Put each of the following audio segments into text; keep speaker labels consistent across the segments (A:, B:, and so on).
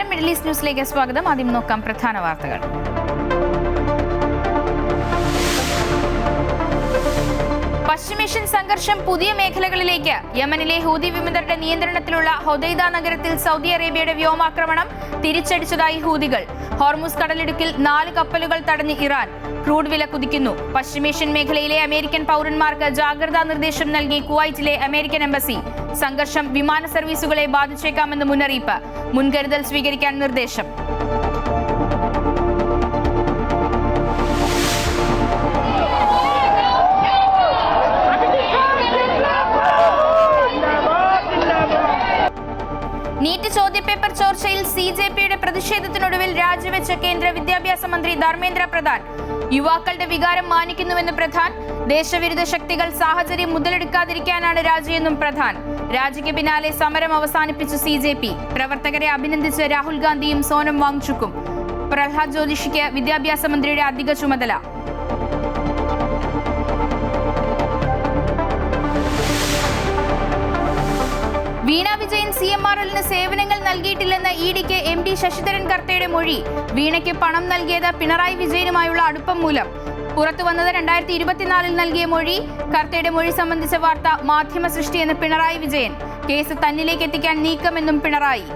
A: നമസ്കാരം. Middle east ന്യൂസിലേക്ക് സ്വാഗതം. ആദ്യം നോക്കാം പ്രധാന വാർത്തകൾ. പശ്ചിമേഷ്യൻ സംഘർഷം പുതിയ മേഖലകളിലേക്ക്. യമനിലെ ഹൂതി വിമതരുടെ നിയന്ത്രണത്തിലുള്ള ഹൊദൈദ നഗരത്തിൽ സൗദി അറേബ്യയുടെ വ്യോമാക്രമണം തിരിച്ചടിച്ചതായി ഹൂതികൾ. ഹോർമുസ് കടലിടുക്കിൽ 4 കപ്പലുകൾ തടഞ്ഞ് ഇറാൻ. ക്രൂഡ് വില കുതിക്കുന്നു. പശ്ചിമേഷ്യൻ മേഖലയിലെ അമേരിക്കൻ പൗരന്മാർക്ക് ജാഗ്രതാ നിർദ്ദേശം നൽകി കുവൈറ്റിലെ അമേരിക്കൻ എംബസി. സംഘർഷം വിമാന സർവീസുകളെ ബാധിച്ചേക്കാമെന്ന് മുന്നറിയിപ്പ്. മുൻകരുതൽ സ്വീകരിക്കാൻ നിർദ്ദേശം. നീറ്റ് ചോദ്യപേപ്പർ ചോർച്ചയിൽ CJPയുടെ പ്രതിഷേധത്തിനൊടുവിൽ രാജിവെച്ച കേന്ദ്ര വിദ്യാഭ്യാസ മന്ത്രി ധർമ്മേന്ദ്ര പ്രധാൻ. യുവാക്കളുടെ വികാരം മാനിക്കുന്നുവെന്ന് പ്രധാൻ. ദേശവിരുദ്ധ ശക്തികൾ സാഹചര്യം മുതലെടുക്കാതിരിക്കാനാണ് രാജിയെന്നും പ്രധാൻ. രാജിക്ക് പിന്നാലെ സമരം അവസാനിപ്പിച്ചു CJP. പ്രവർത്തകരെ അഭിനന്ദിച്ച് രാഹുൽ ഗാന്ധിയും സോനം വാങ്ചുക്കും. പ്രഹ്ലാദ് ജോഷിക്ക് വിദ്യാഭ്യാസ മന്ത്രിയുടെ അധിക ചുമതല. വീണ വിജയൻ CMRLന് സേവനങ്ങൾ നൽകിയിട്ടില്ലെന്ന് EDക്ക് MD ശശിധരൻ കർത്തയുടെ മൊഴി. വീണയ്ക്ക് പണം നൽകിയത് പിണറായി വിജയനുമായുള്ള അടുപ്പം മൂലം. പുറത്തുവന്നത് 2024 നൽകിയ മൊഴി. കർത്തയുടെ മൊഴി സംബന്ധിച്ച വാർത്ത മാധ്യമ സൃഷ്ടിയെന്ന് പിണറായി വിജയൻ. കേസ് തന്നിലേക്ക് എത്തിക്കാൻ നീക്കമെന്നും പിണറായി.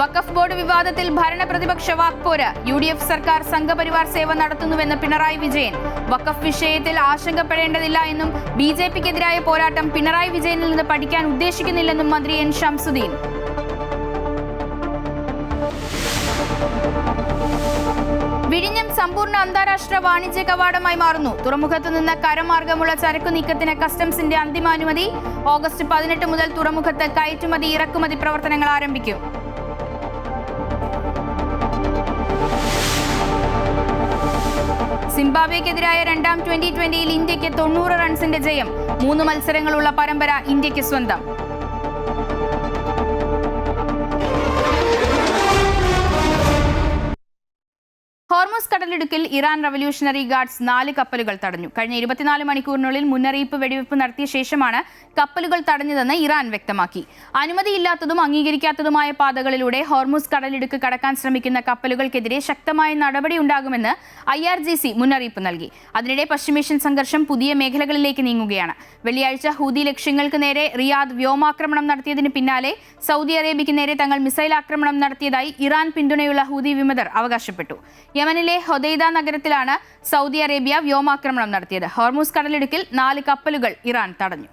A: വഖഫ് ബോർഡ് വിവാദത്തിൽ ഭരണ പ്രതിപക്ഷ വാക്പോര്. UDF സർക്കാർ സംഘപരിവാർ സേവ നടത്തുന്നുവെന്ന് പിണറായി വിജയൻ. വഖഫ് വിഷയത്തിൽ ആശങ്കപ്പെടേണ്ടതില്ല എന്നും BJPക്കെതിരായ പോരാട്ടം പിണറായി വിജയനിൽ നിന്ന് പഠിക്കാൻ ഉദ്ദേശിക്കുന്നില്ലെന്നും മന്ത്രി N ഷംസുദ്ദീൻ. വിഴിഞ്ഞം സമ്പൂർണ്ണ അന്താരാഷ്ട്ര വാണിജ്യ കവാടമായി മാറുന്നു. തുറമുഖത്ത് നിന്ന് കരമാർഗമുള്ള ചരക്കു നീക്കത്തിന് കസ്റ്റംസിന്റെ അന്തിമാനുമതി. ഓഗസ്റ്റ് 18 മുതൽ തുറമുഖത്ത് കയറ്റുമതി ഇറക്കുമതി പ്രവർത്തനങ്ങൾ ആരംഭിക്കും. സിംബാബ്വേക്കെതിരായ രണ്ടാം 2020-ൽ ഇന്ത്യക്ക് 90 റൺസിന്റെ ജയം. 3 മത്സരങ്ങളുള്ള പരമ്പര ഇന്ത്യക്ക് സ്വന്തം. ഹോർമുസ് കടലിടുക്കിൽ ഇറാൻ റവല്യൂഷണറി ഗാർഡ്സ് 4 കപ്പലുകൾ തടഞ്ഞു. കഴിഞ്ഞ 24 മണിക്കൂറിനുള്ളിൽ മുന്നറിയിപ്പ് വെടിവെപ്പ് നടത്തിയ ശേഷമാണ് കപ്പലുകൾ തടഞ്ഞതെന്ന് ഇറാൻ വ്യക്തമാക്കി. അനുമതിയില്ലാത്തതും അംഗീകരിക്കാത്തതുമായ പാതകളിലൂടെ ഹോർമുസ് കടലിടുക്ക് കടക്കാൻ ശ്രമിക്കുന്ന കപ്പലുകൾക്കെതിരെ ശക്തമായ നടപടിയുണ്ടാകുമെന്ന് IRGC മുന്നറിയിപ്പ് നൽകി. അതിനിടെ പശ്ചിമേഷ്യൻ സംഘർഷം പുതിയ മേഖലകളിലേക്ക് നീങ്ങുകയാണ്. വെള്ളിയാഴ്ച ഹൂതി ലക്ഷ്യങ്ങൾക്ക് നേരെ റിയാദ് വ്യോമാക്രമണം നടത്തിയതിന് പിന്നാലെ സൗദി അറേബ്യയ്ക്ക് നേരെ തങ്ങൾ മിസൈൽ ആക്രമണം നടത്തിയതായി ഇറാൻ പിന്തുണയുള്ള ഹൂതി വിമതർ അവകാശപ്പെട്ടു. യമനിലെ ഹൊദൈദ നഗരത്തിലാണ് സൗദി അറേബ്യ വ്യോമാക്രമണം നടത്തിയത്. ഹോർമുസ് കടലിടുക്കിൽ 4 കപ്പലുകൾ ഇറാൻ തടഞ്ഞു.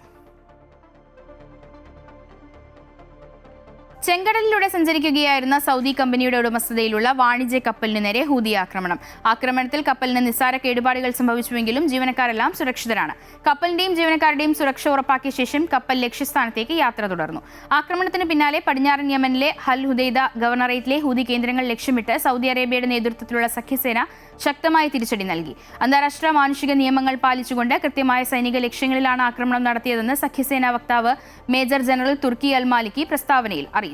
A: ചെങ്കടലിലൂടെ സഞ്ചരിക്കുകയായിരുന്ന സൗദി കമ്പനിയുടെ ഉടമസ്ഥതയിലുള്ള വാണിജ്യ കപ്പലിന് നേരെ ഹൂതി ആക്രമണം. ആക്രമണത്തിൽ കപ്പലിന് നിസ്സാര കേടുപാടുകൾ സംഭവിച്ചുവെങ്കിലും ജീവനക്കാരെല്ലാം സുരക്ഷിതരാണ്. കപ്പലിന്റെയും ജീവനക്കാരുടെയും സുരക്ഷ ഉറപ്പാക്കിയ ശേഷം കപ്പൽ ലക്ഷ്യസ്ഥാനത്തേക്ക് യാത്ര തുടർന്നു. ആക്രമണത്തിന് പിന്നാലെ പടിഞ്ഞാറൻ യമനിലെ ഹൽ ഹുദൈദ ഗവർണറേറ്റിലെ ഹൂതി കേന്ദ്രങ്ങൾ ലക്ഷ്യമിട്ട് സൗദി അറേബ്യയുടെ നേതൃത്വത്തിലുള്ള സഖ്യസേന ശക്തമായ തിരിച്ചടി നൽകി. അന്താരാഷ്ട്ര മാനുഷിക നിയമങ്ങൾ പാലിച്ചുകൊണ്ട് കൃത്യമായ സൈനിക ലക്ഷ്യങ്ങളിലാണ് ആക്രമണം നടത്തിയതെന്ന് സഖ്യസേനാ വക്താവ് മേജർ ജനറൽ തുർക്കി അൽ മാലിക്കി പ്രസ്താവനയിൽ അറിയിച്ചു.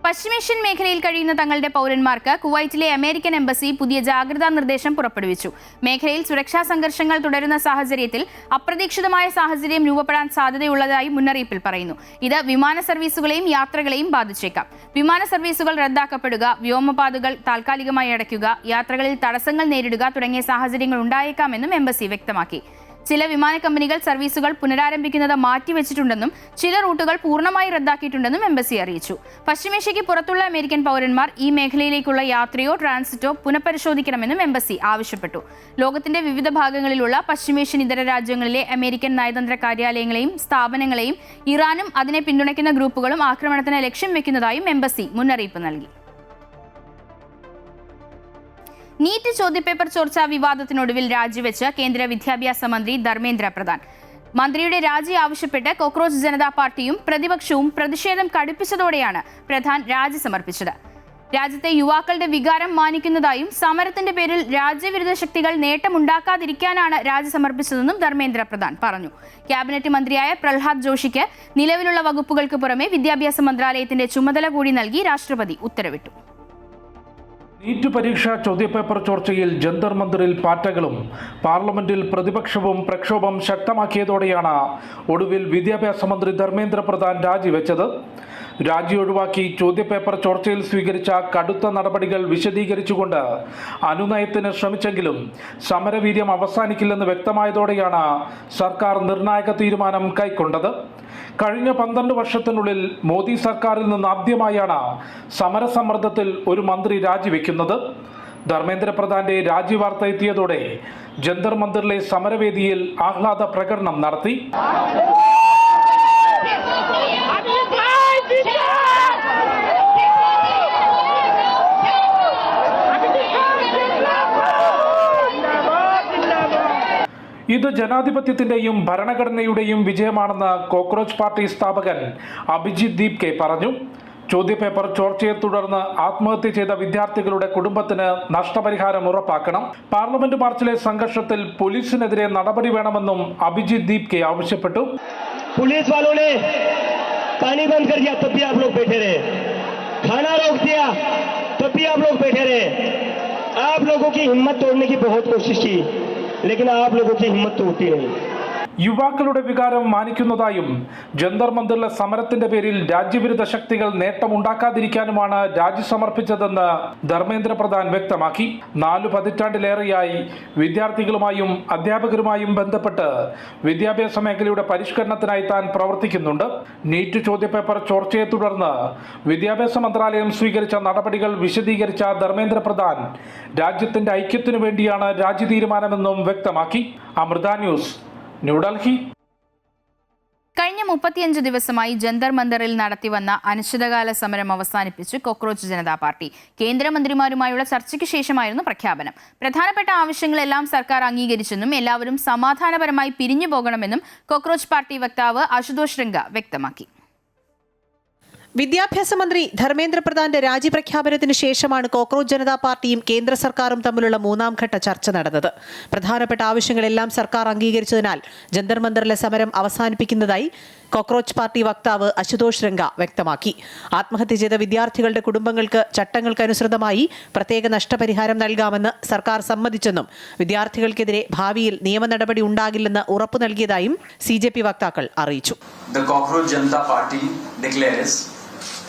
A: പശ്ചിമേഷ്യൻ മേഖലയിൽ കഴിയുന്ന തങ്ങളുടെ പൗരന്മാർക്ക് കുവൈറ്റിലെ അമേരിക്കൻ എംബസി പുതിയ ജാഗ്രതാ നിർദ്ദേശം പുറപ്പെടുവിച്ചു. മേഖലയിൽ സുരക്ഷാ സംഘർഷങ്ങൾ തുടരുന്ന സാഹചര്യത്തിൽ അപ്രതീക്ഷിതമായ സാഹചര്യം രൂപപ്പെടാൻ സാധ്യതയുള്ളതായി മുന്നറിയിപ്പിൽ പറയുന്നു. ഇത് വിമാന സർവീസുകളെയും യാത്രകളെയും ബാധിച്ചേക്കാം. വിമാന സർവീസുകൾ റദ്ദാക്കപ്പെടുക, വ്യോമപാതകൾ താൽക്കാലികമായി അടയ്ക്കുക, യാത്രകളിൽ തടസ്സങ്ങൾ നേരിടുക തുടങ്ങിയ സാഹചര്യങ്ങൾ ഉണ്ടായേക്കാമെന്നും എംബസി വ്യക്തമാക്കി. ചില വിമാന കമ്പനികൾ സർവീസുകൾ പുനരാരംഭിക്കുന്നത് മാറ്റിവെച്ചിട്ടുണ്ടെന്നും ചില റൂട്ടുകൾ പൂർണ്ണമായി റദ്ദാക്കിയിട്ടുണ്ടെന്നും എംബസി അറിയിച്ചു. പശ്ചിമേഷ്യയ്ക്ക് പുറത്തുള്ള അമേരിക്കൻ പൗരന്മാർ ഈ മേഖലയിലേക്കുള്ള യാത്രയോ ട്രാൻസിറ്റോ പുനഃപരിശോധിക്കണമെന്നും എംബസി ആവശ്യപ്പെട്ടു. ലോകത്തിന്റെ വിവിധ ഭാഗങ്ങളിലുള്ള പശ്ചിമേഷ്യൻ ഇതര രാജ്യങ്ങളിലെ അമേരിക്കൻ നയതന്ത്ര കാര്യാലയങ്ങളെയും സ്ഥാപനങ്ങളെയും ഇറാനും അതിനെ പിന്തുണയ്ക്കുന്ന ഗ്രൂപ്പുകളും ആക്രമണത്തിന് ലക്ഷ്യം വെക്കുന്നതായും എംബസി മുന്നറിയിപ്പ് നൽകി. നീറ്റ് ചോദ്യപേപ്പർ ചോർച്ചാ വിവാദത്തിനൊടുവിൽ രാജിവെച്ച് കേന്ദ്ര വിദ്യാഭ്യാസ മന്ത്രി ധർമ്മേന്ദ്ര പ്രധാൻ. മന്ത്രിയുടെ രാജി ആവശ്യപ്പെട്ട് കോക്രോച്ച് ജനതാ പാർട്ടിയും പ്രതിപക്ഷവും പ്രതിഷേധം കടുപ്പിച്ചതോടെയാണ് പ്രധാൻ രാജി സമർപ്പിച്ചത്. രാജ്യത്തെ യുവാക്കളുടെ വികാരം മാനിക്കുന്നതായും സമരത്തിന്റെ പേരിൽ രാജ്യവിരുദ്ധ ശക്തികൾ നേട്ടമുണ്ടാക്കാതിരിക്കാനാണ് രാജി സമർപ്പിച്ചതെന്നും ധർമ്മേന്ദ്ര പ്രധാൻ പറഞ്ഞു. ക്യാബിനറ്റ് മന്ത്രിയായ പ്രഹ്ലാദ് ജോഷിക്ക് നിലവിലുള്ള വകുപ്പുകൾക്ക് പുറമെ വിദ്യാഭ്യാസ മന്ത്രാലയത്തിന്റെ ചുമതല കൂടി നൽകി രാഷ്ട്രപതി ഉത്തരവിട്ടു.
B: നീറ്റ് പരീക്ഷാ ചോദ്യപേപ്പർ ചോർച്ചയിൽ ജന്തർ മന്ദിറിൽ പാറ്റകളും പാർലമെന്റിൽ പ്രതിപക്ഷവും പ്രക്ഷോഭം ശക്തമാക്കിയതോടെയാണ് ഒടുവിൽ വിദ്യാഭ്യാസ മന്ത്രി ധർമ്മേന്ദ്ര പ്രധാൻ രാജിവെച്ചത്. രാജി ഒഴിവാക്കി ചോദ്യപേപ്പർ ചോർച്ചയിൽ സ്വീകരിച്ച കടുത്ത നടപടികൾ വിശദീകരിച്ചുകൊണ്ട് അനുനയത്തിന് ശ്രമിച്ചെങ്കിലും സമരവീര്യം അവസാനിക്കില്ലെന്ന് വ്യക്തമായതോടെയാണ് സർക്കാർ നിർണായക തീരുമാനം കൈക്കൊണ്ടത്. കഴിഞ്ഞ 12 വർഷത്തിനുള്ളിൽ മോദി സർക്കാരിൽ നിന്ന് ആദ്യമായാണ് സമരസമ്മർദ്ദത്തിൽ ഒരു മന്ത്രി രാജിവെക്കുന്നത്. ധർമ്മേന്ദ്ര പ്രധാന്റെ രാജി വാർത്ത എത്തിയതോടെ ജന്തർ മന്ദിറിലെ സമരവേദിയിൽ ആഹ്ലാദ പ്രകടനം നടത്തി. ഇത് ജനാധിപത്യത്തിന്റെയും ഭരണഘടനയുടെയും വിജയമാണെന്ന് കോക്രോച്ച് പാർട്ടി സ്ഥാപകൻ അഭിജിത് ദീപ് കെ പറഞ്ഞു. ചോദ്യപേപ്പർ ചോർച്ചയെ തുടർന്ന് ആത്മഹത്യ ചെയ്ത വിദ്യാർത്ഥികളുടെ കുടുംബത്തിന് നഷ്ടപരിഹാരം ഉറപ്പാക്കണം. പാർലമെന്റ് മാർച്ചിലെ സംഘർഷത്തിൽ പോലീസിനെതിരെ നടപടി വേണമെന്നും അഭിജിത് ദീപ് കെ ആവശ്യപ്പെട്ടു.
C: पुलिस वालों ने पानी बंद कर दिया तब भी आप लोग बैठे रहे, खाना रोक दिया तब भी आप लोग बैठे रहे. आप लोगों की हिम्मत तोड़ने की बहुत कोशिश की, लेकिन आप लोगों की हिम्मत टूटी नहीं.
B: യുവാക്കളുടെ വികാരം മാനിക്കുന്നതായും ജന്തർ മന്ദിറിലെ സമരത്തിന്റെ പേരിൽ രാജ്യവിരുദ്ധ ശക്തികൾ നേട്ടമുണ്ടാക്കാതിരിക്കാനുമാണ് രാജി സമർപ്പിച്ചതെന്ന് ധർമ്മേന്ദ്ര പ്രധാൻ വ്യക്തമാക്കി. 4 പതിറ്റാണ്ടിലേറെയായി വിദ്യാർത്ഥികളുമായും അധ്യാപകരുമായും ബന്ധപ്പെട്ട് വിദ്യാഭ്യാസ മേഖലയുടെ പരിഷ്കരണത്തിനായി താൻ പ്രവർത്തിക്കുന്നുണ്ട്. നീറ്റ് ചോദ്യപേപ്പർ ചോർച്ചയെ തുടർന്ന് വിദ്യാഭ്യാസ മന്ത്രാലയം സ്വീകരിച്ച നടപടികൾ വിശദീകരിച്ച ധർമ്മേന്ദ്ര പ്രധാൻ രാജ്യത്തിന്റെ ഐക്യത്തിനു വേണ്ടിയാണ് രാജി തീരുമാനമെന്നും വ്യക്തമാക്കി. അമൃത ന്യൂസ്, ന്യൂഡൽഹി.
A: കഴിഞ്ഞ 35 ദിവസമായി ജന്തർ മന്ദിറിൽ നടത്തിവന്ന അനിശ്ചിതകാല സമരം അവസാനിപ്പിച്ച് കോക്രോച്ച് ജനതാ പാർട്ടി. കേന്ദ്രമന്ത്രിമാരുമായുള്ള ചർച്ചയ്ക്ക് ശേഷമായിരുന്നു പ്രഖ്യാപനം. പ്രധാനപ്പെട്ട ആവശ്യങ്ങളെല്ലാം സർക്കാർ അംഗീകരിച്ചെന്നും എല്ലാവരും സമാധാനപരമായി പിരിഞ്ഞു പോകണമെന്നും കോക്രോച്ച് പാർട്ടി വക്താവ് അശുതോഷ് രംഗ വ്യക്തമാക്കി.
D: വിദ്യാഭ്യാസ മന്ത്രി ധർമ്മേന്ദ്ര പ്രധാന്റെ രാജിപ്രഖ്യാപനത്തിന് ശേഷമാണ് കോക്രോച്ച് ജനതാ പാർട്ടിയും കേന്ദ്ര സർക്കാരും തമ്മിലുള്ള 3ാം ഘട്ട ചർച്ച നടന്നത്. പ്രധാനപ്പെട്ട ആവശ്യങ്ങളെല്ലാം സർക്കാർ അംഗീകരിച്ചതിനാൽ ജന്തർ മന്ദിറിലെ സമരം അവസാനിപ്പിക്കുന്നതായി കോക്രോച്ച് പാർട്ടി വക്താവ് അശുതോഷ് രംഗ വ്യക്തമാക്കി. ആത്മഹത്യ ചെയ്ത വിദ്യാർത്ഥികളുടെ കുടുംബങ്ങൾക്ക് ചട്ടങ്ങൾക്കനുസൃതമായി പ്രത്യേക നഷ്ടപരിഹാരം നൽകാമെന്ന് സർക്കാർ സമ്മതിച്ചെന്നും വിദ്യാർത്ഥികൾക്കെതിരെ ഭാവിയിൽ നിയമ നടപടി ഉണ്ടാകില്ലെന്ന് ഉറപ്പു നൽകിയതായും CJP വക്താക്കൾ അറിയിച്ചു.
E: The Cockroach Janata Party declares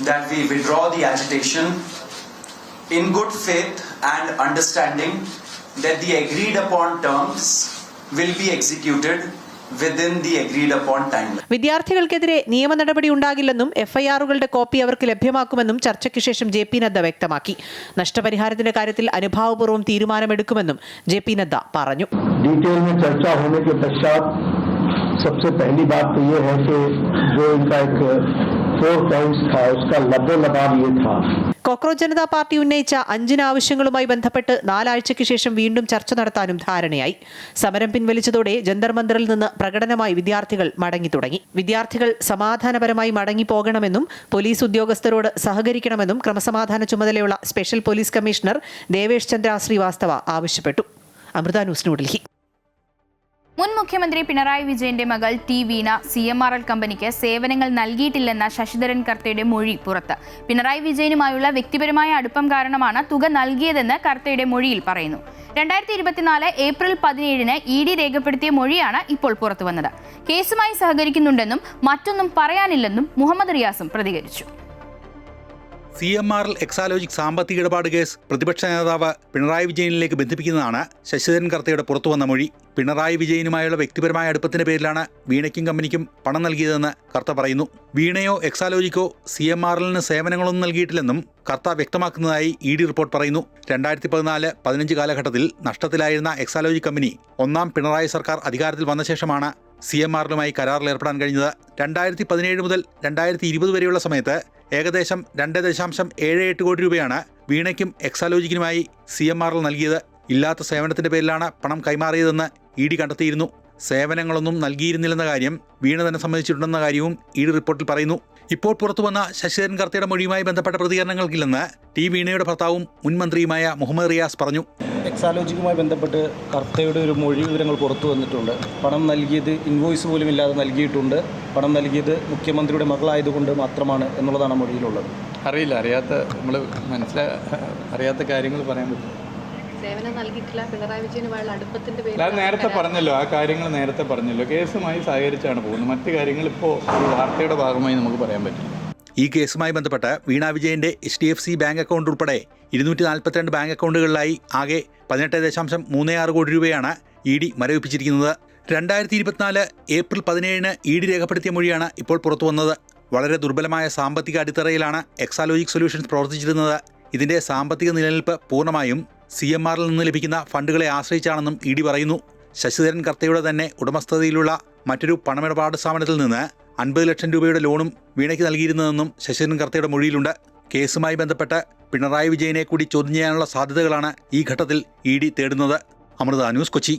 E: that we withdraw the agitation in good faith and understanding that the agreed upon terms will be executed within the agreed upon timeline.
D: വിദ്യാർത്ഥികൾക്കെതിരെ നിയമ നടപടി ഉണ്ടാകില്ലെന്നും FIRകളുടെ കോപ്പി അവർക്ക് ലഭ്യമാക്കുമെന്നും ചർച്ചയ്ക്ക് ശേഷം JP നദ്ദ വ്യക്തമാക്കി. നഷ്ടപരിഹാരത്തിന്റെ കാര്യത്തിൽ അനുഭാവപൂർവ്വം തീരുമാനമെടുക്കുമെന്നും JP നദ്ദ പറഞ്ഞു.
F: डिटेल में चर्चा होने के पश्चात सबसे पहली बात तो ये है कि जो इनका एक 4 पॉइंट्स था उसका लबोलबाब ये था.
D: കോക്രോച്ച് ജനതാ പാർട്ടി ഉന്നയിച്ച 5 ആവശ്യങ്ങളുമായി ബന്ധപ്പെട്ട് 4 ആഴ്ചയ്ക്ക് ശേഷം വീണ്ടും ചർച്ച നടത്താനും ധാരണയായി. സമരം പിൻവലിച്ചതോടെ ജന്തർ മന്ദിറിൽ നിന്ന് പ്രകടനമായി വിദ്യാർത്ഥികൾ മടങ്ങി തുടങ്ങി. വിദ്യാർത്ഥികൾ സമാധാനപരമായി മടങ്ങി പോകണമെന്നും പോലീസ് ഉദ്യോഗസ്ഥരോട് സഹകരിക്കണമെന്നും ക്രമസമാധാന ചുമതലയുള്ള special police commissioner Devesh Chandra Srivastava ആവശ്യപ്പെട്ടു. അമൃത ന്യൂസ്, ന്യൂഡൽഹി.
A: മുൻ മുഖ്യമന്ത്രി പിണറായി വിജയന്റെ മകൾ ടി വീണ CMRL കമ്പനിക്ക് സേവനങ്ങൾ നൽകിയിട്ടില്ലെന്ന ശശിധരൻ കർത്തയുടെ മൊഴി പുറത്ത്. പിണറായി വിജയനുമായുള്ള വ്യക്തിപരമായ അടുപ്പം കാരണമാണ് തുക നൽകിയതെന്ന് കർത്തയുടെ മൊഴിയിൽ പറയുന്നു. 2024 ഏപ്രിൽ 17-ന് ED രേഖപ്പെടുത്തിയ മൊഴിയാണ് ഇപ്പോൾ പുറത്തുവന്നത്. കേസുമായി സഹകരിക്കുന്നുണ്ടെന്നും മറ്റൊന്നും പറയാനില്ലെന്നും മുഹമ്മദ് റിയാസും പ്രതികരിച്ചു.
G: CMRL എക്സാലോജിക് സാമ്പത്തിക ഇടപാട് കേസ് പ്രതിപക്ഷ നേതാവ് പിണറായി വിജയനിലേക്ക് ബന്ധിപ്പിക്കുന്നതാണ് ശശിധരൻ കർത്തയുടെ പുറത്തുവന്ന മൊഴി. പിണറായി വിജയനുമായുള്ള വ്യക്തിപരമായ അടുപ്പത്തിന്റെ പേരിലാണ് വീണയ്ക്കും കമ്പനിക്കും പണം നൽകിയതെന്ന് കർത്ത പറയുന്നു. വീണയോ എക്സാലോജിക്കോ CMRLന് സേവനങ്ങളൊന്നും നൽകിയിട്ടില്ലെന്നും കർത്ത വ്യക്തമാക്കുന്നതായി ED റിപ്പോർട്ട് പറയുന്നു. 2014-15 കാലഘട്ടത്തിൽ നഷ്ടത്തിലായിരുന്ന എക്സാലോജിക് കമ്പനി 1ാം പിണറായി സർക്കാർ അധികാരത്തിൽ വന്ന ശേഷമാണ് CMRLുമായി കരാറിൽ ഏർപ്പെടാൻ കഴിഞ്ഞത്. 2017 മുതൽ 2020 വരെയുള്ള സമയത്ത് ഏകദേശം 2.78 കോടി രൂപയാണ് വീണയ്ക്കും എക്സാലോജിക്കിനുമായി CMRL നൽകിയത്. ഇല്ലാത്ത സേവനത്തിന്റെ പേരിലാണ് പണം കൈമാറിയതെന്ന് ED കണ്ടെത്തിയിരുന്നു. സേവനങ്ങളൊന്നും നൽകിയിരുന്നില്ലെന്ന കാര്യം വീണ തന്നെ സമ്മതിച്ചിട്ടുണ്ടെന്ന കാര്യവും ED റിപ്പോർട്ടിൽ പറയുന്നു. ഇപ്പോൾ പുറത്തുവന്ന ശശിധരൻ കർത്തയുടെ മൊഴിയുമായി ബന്ധപ്പെട്ട പ്രതികരണങ്ങൾക്കില്ലെന്ന് ടി വീണയുടെ ഭർത്താവും മുൻ മന്ത്രിയുമായ മുഹമ്മദ് റിയാസ് പറഞ്ഞു.
H: എക്സാലോജിക്കുമായി ബന്ധപ്പെട്ട് കർത്തയുടെ ഒരു മൊഴി വിവരങ്ങൾ പുറത്തു വന്നിട്ടുണ്ട്. പണം നൽകിയത് ഇൻവോയ്സ് പോലും ഇല്ലാതെ നൽകിയിട്ടുണ്ട്. പണം നൽകിയത് മുഖ്യമന്ത്രിയുടെ മകളായതുകൊണ്ട് മാത്രമാണ് എന്നുള്ളതാണ് മൊഴിയിലുള്ളത്.
I: അറിയില്ല, നമ്മൾ അറിയാത്ത കാര്യങ്ങൾ പറയാൻ പറ്റും.
J: സേവനം നൽകിയിട്ടില്ല പിണറായി വിജയനുമായുള്ള അടുപ്പത്തിന്റെ പേരിൽ.
I: അത് നേരത്തെ പറഞ്ഞല്ലോ, ആ കാര്യങ്ങൾ നേരത്തെ പറഞ്ഞല്ലോ. കേസുമായി സഹകരിച്ചാണ് പോകുന്നത്. മറ്റു കാര്യങ്ങൾ ഇപ്പോൾ ഒരു വാർത്തയുടെ ഭാഗമായി നമുക്ക് പറയാൻ പറ്റില്ല.
G: ഈ കേസുമായി ബന്ധപ്പെട്ട് വീണ വിജയന്റെ HDFC ബാങ്ക് അക്കൗണ്ട് ഉൾപ്പെടെ 242 ബാങ്ക് അക്കൗണ്ടുകളിലായി ആകെ 18.36 കോടി രൂപയാണ് ED മരവിപ്പിച്ചിരിക്കുന്നത്. 2024 ഏപ്രിൽ 17 ED രേഖപ്പെടുത്തിയ മൊഴിയാണ് ഇപ്പോൾ പുറത്തുവന്നത്. വളരെ ദുർബലമായ സാമ്പത്തിക അടിത്തറയിലാണ് എക്സാലോജിക് സൊല്യൂഷൻസ് പ്രവർത്തിച്ചിരുന്നത്. ഇതിന്റെ സാമ്പത്തിക നിലനിൽപ്പ് പൂർണ്ണമായും CMRൽ നിന്ന് ലഭിക്കുന്ന ഫണ്ടുകളെ ആശ്രയിച്ചാണെന്നും ED പറയുന്നു. ശശിധരൻ കർത്തയുടെ തന്നെ ഉടമസ്ഥതയിലുള്ള മറ്റൊരു പണമിടപാട് സ്ഥാപനത്തിൽ നിന്ന് 50 ലക്ഷം രൂപയുടെ ലോണും വീണയ്ക്ക് നൽകിയിരുന്നതെന്നും ശശിധരൻ കർത്തയുടെ മൊഴിയിലുണ്ട്. കേസുമായി ബന്ധപ്പെട്ട് പിണറായി വിജയനെ കൂടി ചോദ്യം ചെയ്യാനുള്ള സാധ്യതകളാണ് ഈ ഘട്ടത്തിൽ ED തേടുന്നത്. അമൃത ന്യൂസ്, കൊച്ചി.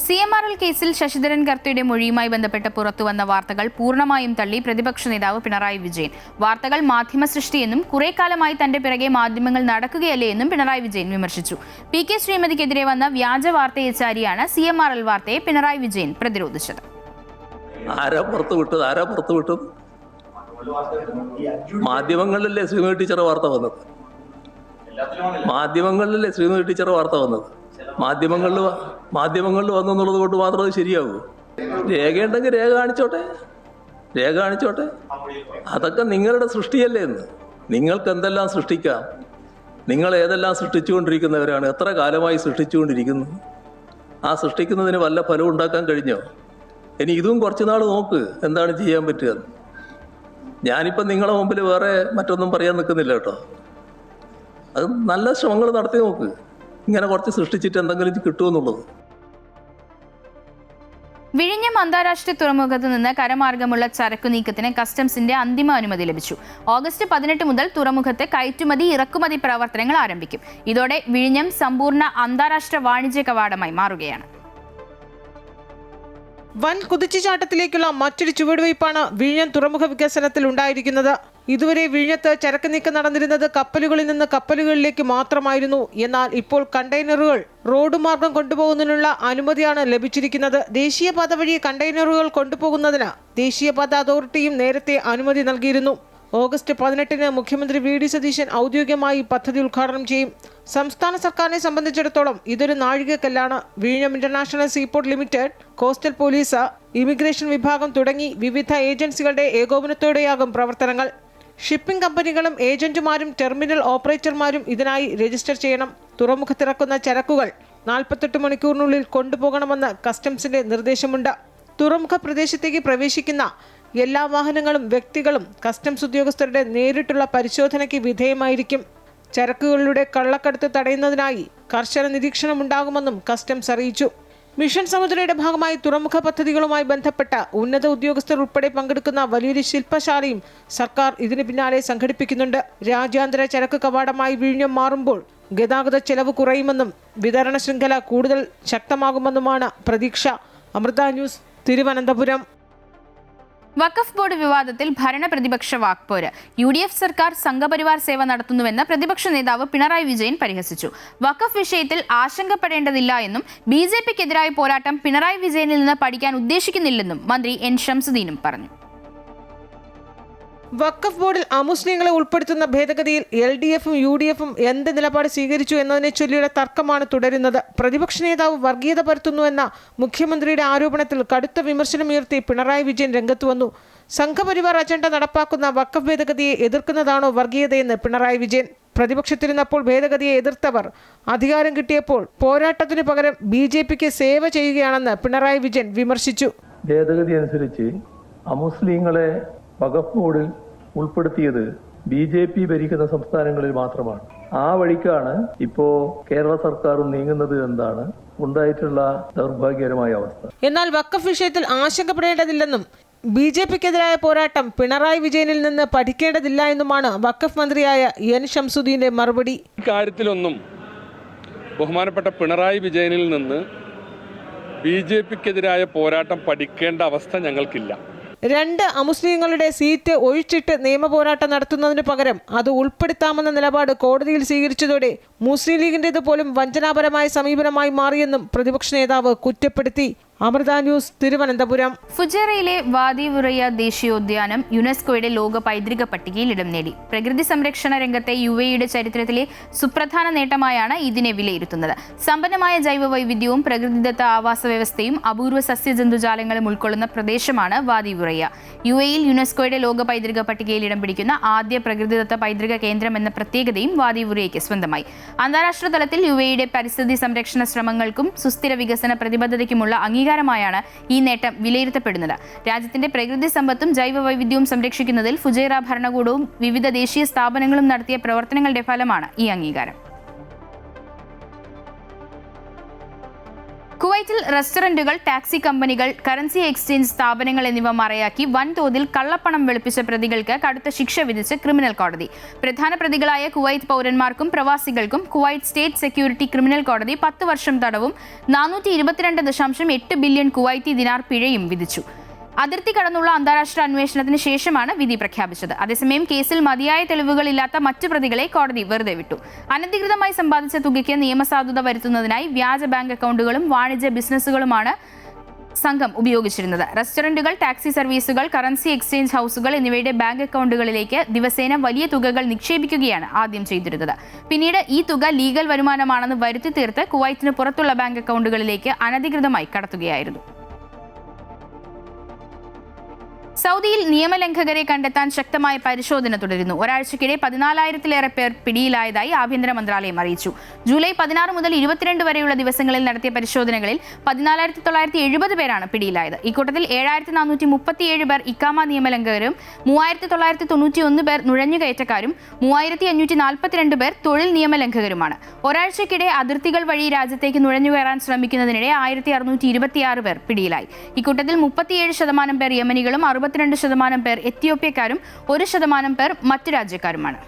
A: CMRL കേസിൽ ശശിധരൻ കർത്തയുടെ മൊഴിയുമായി ബന്ധപ്പെട്ട് പുറത്തുവന്ന വാർത്തകൾ പൂർണ്ണമായും തള്ളി പ്രതിപക്ഷ നേതാവ് പിണറായി വിജയൻ. വാർത്തകൾ മാധ്യമ സൃഷ്ടിയെന്നും കുറെ കാലമായി തന്റെ പിറകെ മാധ്യമങ്ങൾ നടക്കുകയല്ലേ എന്നും പിണറായി വിജയൻ വിമർശിച്ചു. PK ശ്രീമതിക്കെതിരെ വന്ന വ്യാജ വാർത്തയെ ചാരിയാണ് CMRL വാർത്തയെ പിണറായി വിജയൻ പ്രതിരോധിച്ചത്.
K: ആരാ പുറത്തു വിട്ടത്? മാധ്യമങ്ങളിലല്ലേ ശ്രീമതി ടീച്ചർ വാർത്ത വന്നത്? മാധ്യമങ്ങളിൽ വന്നെന്നുള്ളത് കൊണ്ട് മാത്രം അത് ശരിയാകൂ? രേഖയുണ്ടെങ്കിൽ രേഖ കാണിച്ചോട്ടെ. അതൊക്കെ നിങ്ങളുടെ സൃഷ്ടിയല്ലേ എന്ന്. നിങ്ങൾക്ക് എന്തെല്ലാം സൃഷ്ടിക്കാം. നിങ്ങൾ ഏതെല്ലാം സൃഷ്ടിച്ചുകൊണ്ടിരിക്കുന്നവരാണ്? എത്ര കാലമായി സൃഷ്ടിച്ചുകൊണ്ടിരിക്കുന്നു? ആ സൃഷ്ടിക്കുന്നതിന് വല്ല ഫലവും ഉണ്ടാക്കാൻ കഴിഞ്ഞോ? ഇനി ഇതും കുറച്ച് നാൾ നോക്ക്, എന്താണ് ചെയ്യാൻ പറ്റുക. ഞാനിപ്പം നിങ്ങളെ മുമ്പിൽ വേറെ മറ്റൊന്നും പറയാൻ നിൽക്കുന്നില്ല കേട്ടോ. അത് നല്ല ശ്രമങ്ങൾ നടത്തി നോക്ക്. ഇങ്ങനെ കുറച്ച് സൃഷ്ടിച്ചിട്ട് എന്തെങ്കിലും കിട്ടുമെന്നുള്ളത്.
A: വിഴിഞ്ഞം അന്താരാഷ്ട്ര തുറമുഖത്ത് നിന്ന് കരമാർഗമുള്ള ചരക്കു നീക്കത്തിന് കസ്റ്റംസിന്റെ അന്തിമ അനുമതി ലഭിച്ചു. ഓഗസ്റ്റ് 18 മുതൽ തുറമുഖത്ത് കയറ്റുമതി ഇറക്കുമതി പ്രവർത്തനങ്ങൾ ആരംഭിക്കും. ഇതോടെ വിഴിഞ്ഞം സമ്പൂർണ്ണ അന്താരാഷ്ട്ര വാണിജ്യ കവാടമായി മാറുകയാണ്.
D: വൻ കുതിച്ചുചാട്ടത്തിലേക്കുള്ള മറ്റൊരു ചുവടുവയ്പ്പാണ് വിഴിഞ്ഞം തുറമുഖ വികസനത്തിൽ ഉണ്ടായിരിക്കുന്നത്. ഇതുവരെ വിഴിഞ്ഞത്ത് ചരക്ക് നീക്കം നടന്നിരുന്നത് കപ്പലുകളിൽ നിന്ന് കപ്പലുകളിലേക്ക് മാത്രമായിരുന്നു. എന്നാൽ ഇപ്പോൾ കണ്ടെയ്നറുകൾ റോഡ് മാർഗം കൊണ്ടുപോകുന്നതിനുള്ള അനുമതിയാണ് ലഭിച്ചിരിക്കുന്നത്. ദേശീയപാത വഴി കണ്ടെയ്നറുകൾ കൊണ്ടുപോകുന്നതിന് ദേശീയപാത അതോറിറ്റിയും നേരത്തെ അനുമതി നൽകിയിരുന്നു. ഓഗസ്റ്റ് 18 മുഖ്യമന്ത്രി VD സതീശൻ ഔദ്യോഗികമായി പദ്ധതി ഉദ്ഘാടനം ചെയ്യും. സംസ്ഥാന സർക്കാരിനെ സംബന്ധിച്ചിടത്തോളം ഇതൊരു നാഴികക്കല്ലാണ്. വിഴിഞ്ഞം international seaport limited, coastal police, immigration വിഭാഗം തുടങ്ങി വിവിധ ഏജൻസികളുടെ ഏകോപനത്തോടെയാകും പ്രവർത്തനങ്ങൾ. ഷിപ്പിംഗ് കമ്പനികളും ഏജന്റുമാരും ടെർമിനൽ ഓപ്പറേറ്റർമാരും ഇതിനായി രജിസ്റ്റർ ചെയ്യണം. തുറമുഖത്തിറക്കുന്ന ചരക്കുകൾ 48 മണിക്കൂറിനുള്ളിൽ കൊണ്ടുപോകണമെന്ന് കസ്റ്റംസിന്റെ നിർദ്ദേശമുണ്ട്. തുറമുഖ പ്രദേശത്തേക്ക് പ്രവേശിക്കുന്ന എല്ലാ വാഹനങ്ങളും വ്യക്തികളും കസ്റ്റംസ് ഉദ്യോഗസ്ഥരുടെ നേരിട്ടുള്ള പരിശോധനയ്ക്ക് വിധേയമായിരിക്കും. ചരക്കുകളുടെ കള്ളക്കടത്ത് തടയുന്നതിനായി കർശന നിരീക്ഷണം ഉണ്ടാകുമെന്നും കസ്റ്റംസ് അറിയിച്ചു. മിഷൻ സമുദ്രയുടെ ഭാഗമായി തുറമുഖ പദ്ധതികളുമായി ബന്ധപ്പെട്ട ഉന്നത ഉദ്യോഗസ്ഥർ ഉൾപ്പെടെ പങ്കെടുക്കുന്ന വലിയൊരു ശില്പശാലയും സർക്കാർ ഇതിന് പിന്നാലെ സംഘടിപ്പിക്കുന്നുണ്ട്. രാജ്യാന്തര ചരക്ക് കവാടമായി വിഴിഞ്ഞം മാറുമ്പോൾ ഗതാഗത ചെലവ് കുറയുമെന്നും വിതരണ ശൃംഖല കൂടുതൽ ശക്തമാകുമെന്നുമാണ് പ്രതീക്ഷ. അമൃത ന്യൂസ്, തിരുവനന്തപുരം.
A: വഖഫ് ബോർഡ് വിവാദത്തിൽ ഭരണ പ്രതിപക്ഷ വാക്പോര്. UDF സർക്കാർ സംഘപരിവാർ സേവ നടത്തുന്നുവെന്ന് പ്രതിപക്ഷ നേതാവ് പിണറായി വിജയൻ പരിഹസിച്ചു. വഖഫ് വിഷയത്തിൽ ആശങ്കപ്പെടേണ്ടതില്ല എന്നും BJPക്കെതിരായ പോരാട്ടം പിണറായി വിജയനിൽ നിന്ന് പഠിക്കാൻ ഉദ്ദേശിക്കുന്നില്ലെന്നും മന്ത്രി N ഷംസുദ്ദീനും പറഞ്ഞു.
D: വഖഫ് ബോർഡിൽ അമുസ്ലിങ്ങളെ ഉൾപ്പെടുത്തുന്ന ഭേദഗതിയിൽ LDFും UDFും എന്ത് നിലപാട് സ്വീകരിച്ചു എന്നതിനെ ചൊല്ലിയുള്ള തർക്കമാണ് തുടരുന്നത്. പ്രതിപക്ഷ നേതാവ് വർഗീയത പരത്തുന്നുവെന്ന മുഖ്യമന്ത്രിയുടെ ആരോപണത്തിൽ കടുത്ത വിമർശനമുയർത്തി പിണറായി വിജയൻ രംഗത്ത് വന്നു. സംഘപരിവാർ അജണ്ട നടപ്പാക്കുന്ന വഖഫ് ഭേദഗതിയെ എതിർക്കുന്നതാണോ വർഗീയതയെന്ന് പിണറായി വിജയൻ. പ്രതിപക്ഷത്തിരുന്നപ്പോൾ ഭേദഗതിയെ എതിർത്തവർ അധികാരം കിട്ടിയപ്പോൾ പോരാട്ടത്തിനു പകരം BJPക്ക് സേവ ചെയ്യുകയാണെന്ന് പിണറായി വിജയൻ വിമർശിച്ചു.
L: ഭേദഗതി അനുസരിച്ച് അമുസ്ലിങ്ങളെ വഖഫ് ബോർഡിൽ ഉൾപ്പെടുത്തിയത് BJP ഭരിക്കുന്ന സംസ്ഥാനങ്ങളിൽ മാത്രമാണ്. ആ വഴിക്കാണ് ഇപ്പോ കേരള സർക്കാരും നീങ്ങുന്നത് എന്നാണ് ഉണ്ടായിട്ടുള്ള ദൗർഭാഗ്യകരമായ അവസ്ഥ.
D: എന്നാൽ വഖഫ് വിഷയത്തിൽ ആശങ്കപ്പെടേണ്ടതില്ലെന്നും BJPക്കെതിരായ പോരാട്ടം പിണറായി വിജയനിൽ നിന്ന് പഠിക്കേണ്ടതില്ല എന്നുമാണ് വഖഫ് മന്ത്രിയായ N ഷംസുദ്ദീന്റെ മറുപടി.
M: ഇക്കാര്യത്തിലൊന്നും ബഹുമാനപ്പെട്ട പിണറായി വിജയനിൽ നിന്ന് BJPക്കെതിരായ പോരാട്ടം പഠിക്കേണ്ട അവസ്ഥ ഞങ്ങൾക്കില്ല.
D: 2 അമുസ്ലിങ്ങളുടെ സീറ്റ് ഒഴിച്ചിട്ട് നിയമപോരാട്ടം നടത്തുന്നതിന് പകരം അത് ഉൾപ്പെടുത്താമെന്ന നിലപാട് കോടതിയിൽ സ്വീകരിച്ചതോടെ മുസ്ലിം ലീഗിൻ്റേത് പോലും വഞ്ചനാപരമായ സമീപനമായി മാറിയെന്നും പ്രതിപക്ഷ നേതാവ് കുറ്റപ്പെടുത്തി. അമൃത ന്യൂസ്, തിരുവനന്തപുരം.
A: ഫുജേറയിലെ വാദി വുറയ്യ ദേശീയോദ്യാനം യുനെസ്കോയുടെ ലോക പൈതൃക പട്ടികയിൽ ഇടം നേടി. പ്രകൃതി സംരക്ഷണ രംഗത്തെ UAEയുടെ ചരിത്രത്തിലെ സുപ്രധാന നേട്ടമായാണ് ഇതിനെ വിലയിരുത്തുന്നത്. സമ്പന്നമായ ജൈവ വൈവിധ്യവും പ്രകൃതിദത്ത ആവാസ വ്യവസ്ഥയും അപൂർവ സസ്യജന്തുജാലങ്ങളും ഉൾക്കൊള്ളുന്ന പ്രദേശമാണ് വാദി വുറയ്യ. UAEയിൽ യുനെസ്കോയുടെ ലോക പൈതൃക പട്ടികയിൽ ഇടം പിടിക്കുന്ന ആദ്യ പ്രകൃതിദത്ത പൈതൃക കേന്ദ്രം എന്ന പ്രത്യേകതയും വാദി വുറയ്യയ്ക്ക് സ്വന്തമായി. അന്താരാഷ്ട്ര തലത്തിൽ UAEയുടെ പരിസ്ഥിതി സംരക്ഷണ ശ്രമങ്ങൾക്കും സുസ്ഥിര വികസന പ്രതിബദ്ധതയ്ക്കുമുള്ള അംഗീകാരമായാണ് ഈ നേട്ടം വിലയിരുത്തപ്പെടുന്നത്. രാജ്യത്തിന്റെ പ്രകൃതി സമ്പത്തും ജൈവ വൈവിധ്യവും സംരക്ഷിക്കുന്നതിൽ ഫുജൈറ ഭരണകൂടവും വിവിധ ദേശീയ സ്ഥാപനങ്ങളും നടത്തിയ പ്രവർത്തനങ്ങളുടെ ഫലമാണ് ഈ അംഗീകാരം. കുവൈറ്റിൽ റെസ്റ്റോറന്റുകൾ, ടാക്സി കമ്പനികൾ, കറൻസി എക്സ്ചേഞ്ച് സ്ഥാപനങ്ങൾ എന്നിവ മറയാക്കി വൻതോതിൽ കള്ളപ്പണം വെളുപ്പിച്ച പ്രതികൾക്ക് കടുത്ത ശിക്ഷ വിധിച്ച് ക്രിമിനൽ കോടതി. പ്രധാന പ്രതികളായ കുവൈറ്റ് പൗരന്മാർക്കും പ്രവാസികൾക്കും കുവൈറ്റ് സ്റ്റേറ്റ് സെക്യൂരിറ്റി ക്രിമിനൽ കോടതി 10 വർഷം തടവും 422.8 ബില്യൺ കുവൈറ്റി ദിനാർ പിഴയും വിധിച്ചു. അതിർത്തി കടന്നുള്ള അന്താരാഷ്ട്ര അന്വേഷണത്തിന് ശേഷമാണ് വിധി പ്രഖ്യാപിച്ചത്. അതേസമയം കേസിൽ മതിയായ തെളിവുകളില്ലാത്ത മറ്റ് പ്രതികളെ കോടതി വെറുതെ വിട്ടു. അനധികൃതമായി സമ്പാദിച്ച തുകയ്ക്ക് നിയമസാധുത വരുത്തുന്നതിനായി വ്യാജ ബാങ്ക് അക്കൗണ്ടുകളും വാണിജ്യ ബിസിനസ്സുകളുമാണ് സംഘം ഉപയോഗിച്ചിരുന്നത്. റെസ്റ്റോറന്റുകൾ, ടാക്സി സർവീസുകൾ, കറൻസി എക്സ്ചേഞ്ച് ഹൗസുകൾ എന്നിവയുടെ ബാങ്ക് അക്കൗണ്ടുകളിലേക്ക് ദിവസേന വലിയ തുകകൾ നിക്ഷേപിക്കുകയാണ് ആദ്യം ചെയ്തിരുന്നത്. പിന്നീട് ഈ തുക ലീഗൽ വരുമാനമാണെന്ന് വരുത്തി തീർത്ത് കുവൈറ്റിന് പുറത്തുള്ള ബാങ്ക് അക്കൗണ്ടുകളിലേക്ക് അനധികൃതമായി കടത്തുകയായിരുന്നു. സൗദിയിൽ നിയമലംഘകരെ കണ്ടെത്താൻ ശക്തമായ പരിശോധന തുടരുന്നു. ഒരാഴ്ചക്കിടെ 14,000-ലേറെ പേർ പിടിയിലായതായി ആഭ്യന്തര മന്ത്രാലയം അറിയിച്ചു. ജൂലൈ 16 മുതൽ 22 വരെയുള്ള ദിവസങ്ങളിൽ നടത്തിയ പരിശോധനകളിൽ 14,970 പേരാണ് പിടിയിലായത്. ഇക്കൂട്ടത്തിൽ 7,437 പേർ ഇക്കാമ നിയമലംഘകരും 3,991 പേർ നുഴഞ്ഞുകയറ്റക്കാരും 3,542 പേർ തൊഴിൽ നിയമലംഘകരുമാണ്. ഒരാഴ്ചക്കിടെ അതിർത്തികൾ വഴി രാജ്യത്തേക്ക് നുഴഞ്ഞുകയറാൻ ശ്രമിക്കുന്നതിനിടെ 1,626 പേർ പിടിയിലായി. ഇക്കൂട്ടത്തിൽ 37% പേർ യമനികളും 62% പേർ എത്യോപ്യക്കാരും 1% പേർ മറ്റു രാജ്യക്കാരുമാണ്.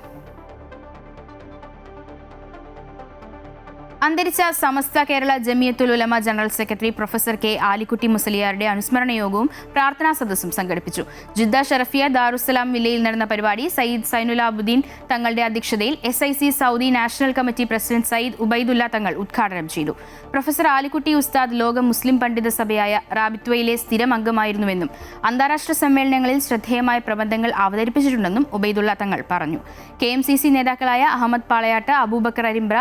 A: അന്തരിച്ച Samastha Kerala Jamiyyathul Ulama general secretary professor K Alikutty മുസ്ലിയാരുടെ അനുസ്മരണ യോഗവും പ്രാർത്ഥനാ സദസ്സും സംഘടിപ്പിച്ചു. ജിദ്ദ ഷറഫിയ ദാറുസ്സലാം വില്ലയിൽ നടന്ന പരിപാടി സയ്യിദ് സൈനുലാബുദ്ദീൻ തങ്ങളുടെ അധ്യക്ഷതയിൽ SIC Saudi national committee president Sayyid Ubaidulla Thangal ഉദ്ഘാടനം ചെയ്തു. പ്രൊഫസർ ആലിക്കുട്ടി ഉസ്താദ് ലോക മുസ്ലിം പണ്ഡിത സഭയായ റാബിത്വയിലെ സ്ഥിരം അംഗമായിരുന്നുവെന്നും അന്താരാഷ്ട്ര സമ്മേളനങ്ങളിൽ ശ്രദ്ധേയമായ പ്രബന്ധങ്ങൾ അവതരിപ്പിച്ചിട്ടുണ്ടെന്നും ഉബൈദുല്ല തങ്ങൾ പറഞ്ഞു. KMCC നേതാക്കളായ Ahmed Palayatt, Abubakar Arimbra,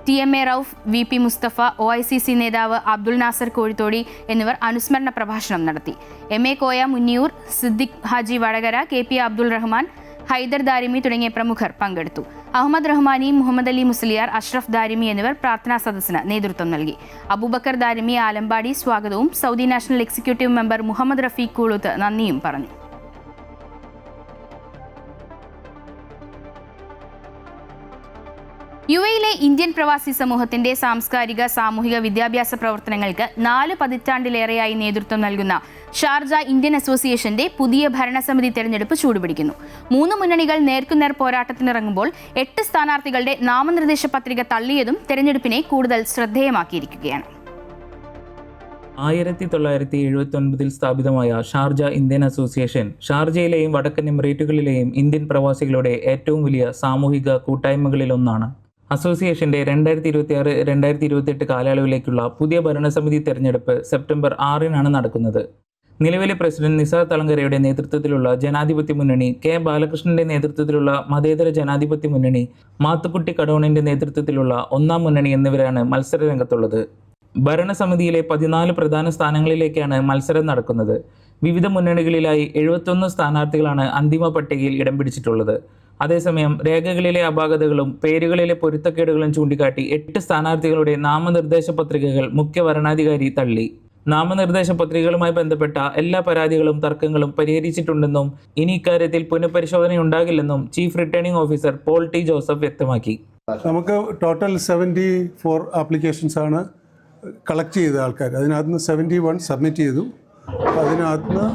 A: TMA Rauf, VP Mustafa, OICC നേതാവ് അബ്ദുൽ നാസർ കോഴിത്തോടി എന്നിവർ അനുസ്മരണ പ്രഭാഷണം നടത്തി. MA കോയ മുന്നിയൂർ, സിദ്ദിഖ് ഹാജി വടകര, KP അബ്ദുൾ റഹ്മാൻ, ഹൈദർ ദാരിമി തുടങ്ങിയ പ്രമുഖർ പങ്കെടുത്തു. അഹമ്മദ് റഹ്മാനി, മുഹമ്മദ് അലി മുസ്ലിയാർ, അഷ്റഫ് ദാരിമി എന്നിവർ പ്രാർത്ഥനാ സദസ്സിന് നേതൃത്വം നൽകി. അബൂബക്കർ ദാരിമി ആലമ്പാടി സ്വാഗതവും Saudi national executive member Muhammad Rafeeq Kooluth നന്ദിയും പറഞ്ഞു. UAEയിലെ ഇന്ത്യൻ പ്രവാസി സമൂഹത്തിന്റെ സാംസ്കാരിക, സാമൂഹിക, വിദ്യാഭ്യാസ പ്രവർത്തനങ്ങൾക്ക് 4 പതിറ്റാണ്ടിലേറെയായി നേതൃത്വം നൽകുന്ന ഷാർജ ഇന്ത്യൻ അസോസിയേഷന്റെ പുതിയ ഭരണസമിതി തെരഞ്ഞെടുപ്പ് ചൂടുപിടിക്കുന്നു. 3 മുന്നണികൾ നേർക്കുനേർ പോരാട്ടത്തിനിറങ്ങുമ്പോൾ 8 സ്ഥാനാർത്ഥികളുടെ നാമനിർദ്ദേശ പത്രിക തള്ളിയതും തെരഞ്ഞെടുപ്പിനെ കൂടുതൽ ശ്രദ്ധേയമാക്കിയിരിക്കുകയാണ്.
N: 1979 സ്ഥാപിതമായ ഷാർജ ഇന്ത്യൻ അസോസിയേഷൻ ഷാർജയിലെയും വടക്കൻ എമിറേറ്റുകളിലെയും ഇന്ത്യൻ പ്രവാസികളുടെ ഏറ്റവും വലിയ സാമൂഹിക കൂട്ടായ്മകളിലൊന്നാണ്. അസോസിയേഷന്റെ 2026-2028 കാലയളവിലേക്കുള്ള പുതിയ ഭരണസമിതി തെരഞ്ഞെടുപ്പ് സെപ്റ്റംബർ 6-നാണ് നടക്കുന്നത്. നിലവിലെ പ്രസിഡന്റ് നിസാർ തളങ്കരയുടെ നേതൃത്വത്തിലുള്ള ജനാധിപത്യ മുന്നണി, K ബാലകൃഷ്ണന്റെ നേതൃത്വത്തിലുള്ള മതേതര ജനാധിപത്യ മുന്നണി, മാത്തുക്കുട്ടി കടോണിന്റെ നേതൃത്വത്തിലുള്ള ഒന്നാം മുന്നണി എന്നിവരാണ് മത്സര രംഗത്തുള്ളത്. ഭരണസമിതിയിലെ 14 പ്രധാന സ്ഥാനങ്ങളിലേക്കാണ് മത്സരം നടക്കുന്നത്. വിവിധ മുന്നണികളിലായി 71 സ്ഥാനാർത്ഥികളാണ് അന്തിമ പട്ടികയിൽ ഇടം പിടിച്ചിട്ടുള്ളത്. അതേസമയം രേഖകളിലെ അപാകതകളും പേരുകളിലെ പൊരുത്തക്കേടുകളും ചൂണ്ടിക്കാട്ടി 8 സ്ഥാനാർത്ഥികളുടെ നാമനിർദ്ദേശ പത്രികകൾ മുഖ്യ വരണാധികാരി തള്ളി. നാമനിർദ്ദേശ പത്രികകളുമായി ബന്ധപ്പെട്ട എല്ലാ പരാതികളും തർക്കങ്ങളും പരിഹരിച്ചിട്ടുണ്ടെന്നും ഇനി ഇക്കാര്യത്തിൽ പുനഃപരിശോധനയുണ്ടാകില്ലെന്നും chief returning officer Paul T Joseph വ്യക്തമാക്കി.
O: നമുക്ക് ടോട്ടൽ 74 ആപ്ലിക്കേഷൻസ് ആണ് കളക്ട് ചെയ്ത ആൾക്കാർ. അതിനകത്ത് നിന്ന് 71 സബ്മിറ്റ് ചെയ്തു. അതിനകത്ത് നിന്ന്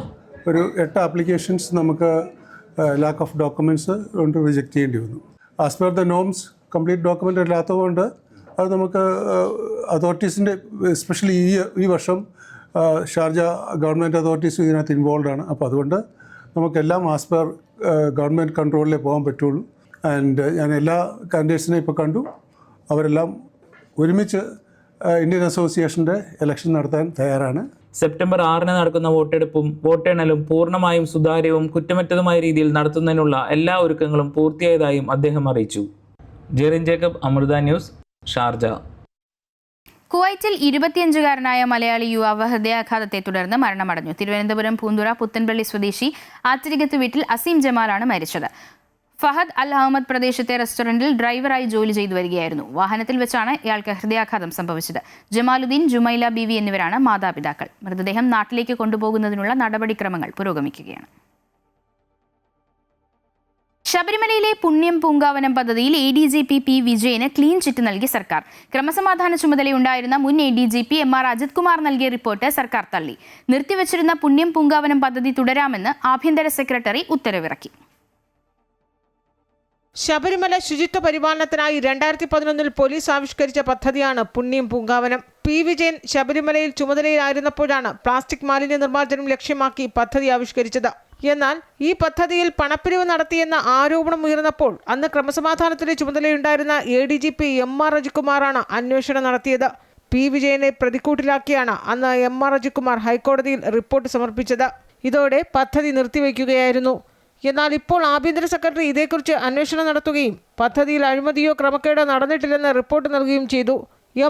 O: ഒരു 8 ആപ്ലിക്കേഷൻസ് നമുക്ക് ലാക്ക് ഓഫ് ഡോക്യുമെൻറ്റ്സ് കൊണ്ട് റിജക്റ്റ് ചെയ്യേണ്ടി വന്നു. As per the norms complete document ഇല്ലാത്തതുകൊണ്ട് അത് നമുക്ക് അതോറിറ്റീസിൻ്റെ എസ്പെഷ്യലി ഈ വർഷം ഷാർജ ഗവൺമെൻറ് അതോറിറ്റീസ് ഇതിനകത്ത് ഇൻവോൾവ് ആണ്. അപ്പോൾ അതുകൊണ്ട് നമുക്കെല്ലാം ആസ് പെർ ഗവൺമെൻറ് കൺട്രോളിലേ പോകാൻ പറ്റുള്ളൂ. ആൻഡ് ഞാൻ എല്ലാ കാൻഡിഡേറ്റ്സിനെയും ഇപ്പോൾ കണ്ടു. അവരെല്ലാം ഒരുമിച്ച് ഇന്ത്യൻ അസോസിയേഷൻ്റെ ഇലക്ഷൻ നടത്താൻ തയ്യാറാണ്.
N: സെപ്റ്റംബർ 6 നടക്കുന്ന വോട്ടെടുപ്പും വോട്ടെണ്ണലും പൂർണ്ണമായും സുതാര്യവും കുറ്റമറ്റതുമായ രീതിയിൽ നടത്തുന്നതിനുള്ള എല്ലാ ഒരുക്കങ്ങളും പൂർത്തിയായതായും അദ്ദേഹം അറിയിച്ചു. Jerin Jacob, Amrita news, Sharjah.
A: കുവൈറ്റിൽ 25-കാരനായ മലയാളി യുവാവ് ഹൃദയാഘാതത്തെ തുടർന്ന് മരണമടഞ്ഞു. തിരുവനന്തപുരം പൂന്തുറ പുത്തൻപള്ളി സ്വദേശി ആറ്റിരികത്ത് വീട്ടിൽ അസീം ജമാലാണ് മരിച്ചത്. ഫഹദ് അൽ അഹമ്മദ് പ്രദേശത്തെ റെസ്റ്റോറന്റിൽ ഡ്രൈവറായി ജോലി ചെയ്തു വരികയായിരുന്നു. വാഹനത്തിൽ വെച്ചാണ് ഇയാൾക്ക് ഹൃദയാഘാതം സംഭവിച്ചത്. ജമാലുദ്ദീൻ, ജുമൈല ബീവി എന്നിവരാണ് മാതാപിതാക്കൾ. മൃതദേഹം നാട്ടിലേക്ക് കൊണ്ടുപോകുന്നതിനുള്ള നടപടിക്രമങ്ങൾ പുരോഗമിക്കുകയാണ്. ശബരിമലയിലെ പുണ്യം പൂങ്കാവനം പദ്ധതിയിൽ ADGP P. വിജയന് ക്ലീൻ ചിറ്റ് നൽകി സർക്കാർ. ക്രമസമാധാന ചുമതലയുണ്ടായിരുന്ന മുൻ ADGP MR അജിത് കുമാർ നൽകിയ റിപ്പോർട്ട് സർക്കാർ തള്ളി. നിർത്തിവച്ചിരുന്ന പുണ്യം പൂങ്കാവനം പദ്ധതി തുടരാമെന്ന് ആഭ്യന്തര സെക്രട്ടറി ഉത്തരവിറക്കി.
P: ശബരിമല ശുചിത്വ പരിപാലനത്തിനായി 2011 പോലീസ് ആവിഷ്കരിച്ച പദ്ധതിയാണ് പുണ്യം പൂങ്കാവനം. P. വിജയൻ ശബരിമലയിൽ ചുമതലയിലായിരുന്നപ്പോഴാണ് പ്ലാസ്റ്റിക് മാലിന്യ നിർമ്മാർജ്ജനം ലക്ഷ്യമാക്കി പദ്ധതി ആവിഷ്കരിച്ചത്. എന്നാൽ ഈ പദ്ധതിയിൽ പണപ്പിരിവ് നടത്തിയെന്ന ആരോപണം ഉയർന്നപ്പോൾ അന്ന് ക്രമസമാധാനത്തിന്റെ ചുമതലയുണ്ടായിരുന്ന ADGP MR അജിത് കുമാറാണ് അന്വേഷണം നടത്തിയത്. P. വിജയനെ പ്രതിക്കൂട്ടിലാക്കിയാണ് അന്ന് MR അജിത് കുമാർ ഹൈക്കോടതിയിൽ റിപ്പോർട്ട് സമർപ്പിച്ചത്. ഇതോടെ പദ്ധതി നിർത്തിവെക്കുകയായിരുന്നു. എന്നാൽ ഇപ്പോൾ ആഭ്യന്തര സെക്രട്ടറി ഇതേക്കുറിച്ച് അന്വേഷണം നടത്തുകയും പദ്ധതിയിൽ അഴിമതിയോ ക്രമക്കേടോ നടന്നിട്ടില്ലെന്ന് റിപ്പോർട്ട് നൽകുകയും ചെയ്തു.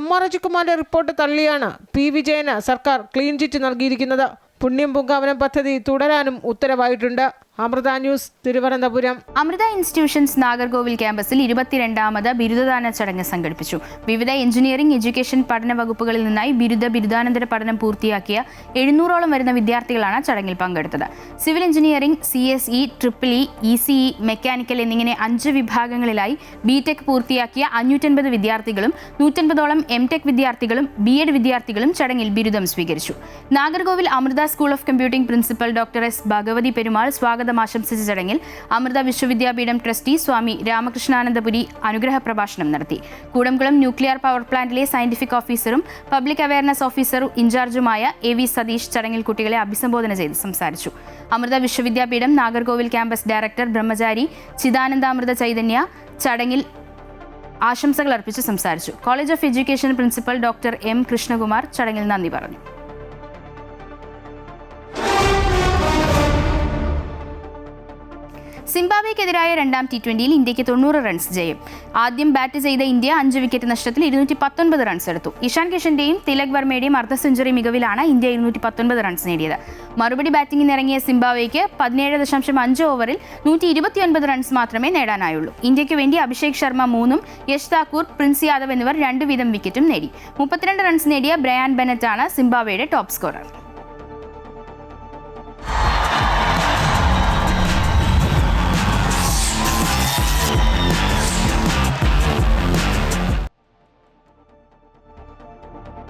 P: MR അജിത് കുമാറിന്റെ റിപ്പോർട്ട് തള്ളിയാണ് P. വിജയന് സർക്കാർ ക്ലീൻ ചിറ്റ് നൽകിയിരിക്കുന്നത്. പുണ്യം പൂങ്കാവനം പദ്ധതി തുടരാനും ഉത്തരവായിട്ടുണ്ട്. അമൃത ന്യൂസ്, തിരുവനന്തപുരം.
A: അമൃത ഇൻസ്റ്റിറ്റ്യൂഷൻസ് നാഗർകോവിൽ ക്യാമ്പസിൽ 22ാമത് ബിരുദദാന ചടങ്ങ് സംഘടിപ്പിച്ചു. വിവിധ എഞ്ചിനീയറിംഗ്, എഡ്യൂക്കേഷൻ പഠന വകുപ്പുകളിൽ നിന്നായി ബിരുദാനന്തര പഠനം പൂർത്തിയാക്കിയ 700ഓളം വരുന്ന വിദ്യാർത്ഥികളാണ് ചടങ്ങിൽ പങ്കെടുത്തത്. Civil engineering, CSE, EEE, ECE, mechanical എന്നിങ്ങനെ 5 വിഭാഗങ്ങളിലായി BTech പൂർത്തിയാക്കിയ 550 വിദ്യാർത്ഥികളും 150ഓളം MTech വിദ്യാർത്ഥികളും BEd വിദ്യാർത്ഥികളും ചടങ്ങിൽ ബിരുദം സ്വീകരിച്ചു. Nagercoil Amrita school of computing principal doctor S. Bhagavathi Perumal സ്വാഗതം ആശംസിച്ച ചടങ്ങിൽ അമൃത വിശ്വവിദ്യാപീഠം ട്രസ്റ്റി സ്വാമി രാമകൃഷ്ണാനന്ദപുരി അനുഗ്രഹ പ്രഭാഷണം നടത്തി. കൂടംകുളം ന്യൂക്ലിയർ പവർ പ്ലാന്റിലെ സയന്റിഫിക് ഓഫീസറും പബ്ലിക് അവയർനെസ് ഓഫീസറും ഇൻചാർജുമായ AV സതീഷ് ചടങ്ങിൽ കുട്ടികളെ അഭിസംബോധന ചെയ്ത് സംസാരിച്ചു. അമൃത വിശ്വവിദ്യാപീഠം നാഗർകോവിൽ ക്യാമ്പസ് ഡയറക്ടർ ബ്രഹ്മചാരി ചിദാനന്ദാമൃത ചൈതന്യ ചടങ്ങിൽ ആശംസകൾ അർപ്പിച്ച് സംസാരിച്ചു. College of education principal doctor M. Krishnakumar ചടങ്ങിൽ നന്ദി പറഞ്ഞു. സിംബാബ്വേക്കെതിരായ 2ാം T20യിൽ ഇന്ത്യക്ക് 90 റൺസ് ജയം. ആദ്യം ബാറ്റ് ചെയ്ത ഇന്ത്യ 5 വിക്കറ്റ് നഷ്ടത്തിൽ 219 റൺസ് എടുത്തു. ഇഷാൻ കിഷന്റെയും തിലക് വർമ്മയുടെയും അർദ്ധ സെഞ്ചുറി മികവിലാണ് ഇന്ത്യ 219 റൺസ് നേടിയത്. മറുപടി ബാറ്റിംഗിനിറങ്ങിയ സിംബാബ്വേക്ക് 17.5 ഓവറിൽ 129 റൺസ് മാത്രമേ നേടാനായുള്ളൂ. ഇന്ത്യയ്ക്ക് വേണ്ടി അഭിഷേക് ശർമ്മ 3ഉം യശ് താക്കൂർ, പ്രിൻസ് യാദവ് എന്നിവർ 2 വീതം വിക്കറ്റും നേടി. 32 റൺസ് നേടിയ ബ്രയാൻ ബെനറ്റാണ് സിംബാബ്വേയുടെ ടോപ്പ് സ്കോറർ.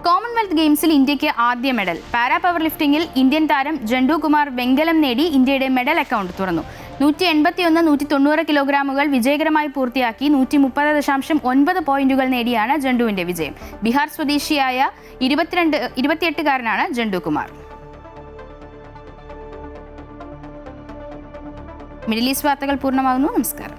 A: കോമൺവെൽത്ത് ഗെയിംസിൽ ഇന്ത്യക്ക് ആദ്യ മെഡൽ. പാരാ പവർ ലിഫ്റ്റിംഗിൽ ഇന്ത്യൻ താരം ജണ്ടു കുമാർ വെങ്കലം നേടി ഇന്ത്യയുടെ മെഡൽ അക്കൗണ്ട് തുറന്നു. 181, 190 കിലോഗ്രാമുകൾ വിജയകരമായി പൂർത്തിയാക്കി 130.9 പോയിന്റുകൾ നേടിയാണ് ജണ്ടുവിന്റെ വിജയം. ബീഹാർ സ്വദേശിയായ 28-കാരനാണ് ജണ്ടു കുമാർ. മിഡിൽ ഈസ്റ്റ് വാർത്തകൾ പൂർണ്ണമാകുന്നു. നമസ്കാരം.